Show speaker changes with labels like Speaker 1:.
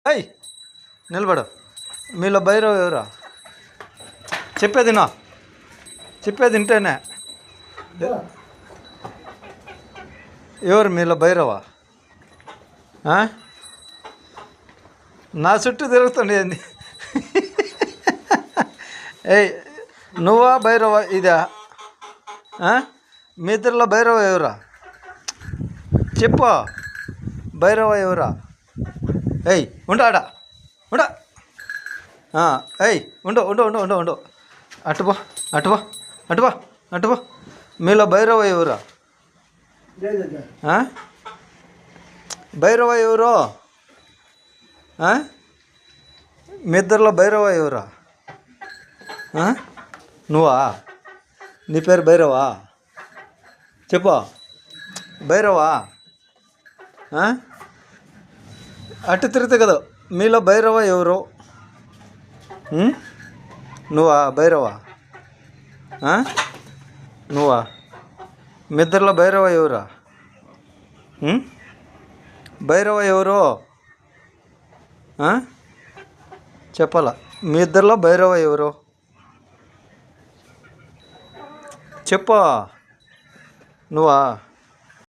Speaker 1: అయ్ నిలబడు. మీలో భైరవ ఎవరా? చెప్పేది నా చెప్పేది వింటేనే. ఎవరు మీలో భైరవ? నా చుట్టూ తిరుగుతుండే ఏంది? ఏయ్ నువ్వా భైరవ? ఇదా? మీ ఇద్దరిలో భైరవ ఎవరా? చెప్పు. భైరవ ఎవరా? ఏయ్ ఉండా ఉండ. ఏయ్ ఉండు ఉండు ఉండు ఉండు ఉండు. అటుపో అటుపో అటుపో అటుపో. మీలో భైరవ ఎవరా? భైరవ ఎవరు? మీ ఇద్దరిలో భైరవ ఎవరా? నువ్వా? నీ పేరు భైరవా? చెప్పు. భైరవా? అటు తిరిగితే కదా. మీలో భైరవ ఎవరు? నువ్వా భైరవా? నువ్వా? మీ ఇద్దరిలో భైరవ ఎవరా? భైరవ ఎవరు? చెప్పాలా? మీ ఇద్దరిలో భైరవ ఎవరు? చెప్పు. నువ్వా?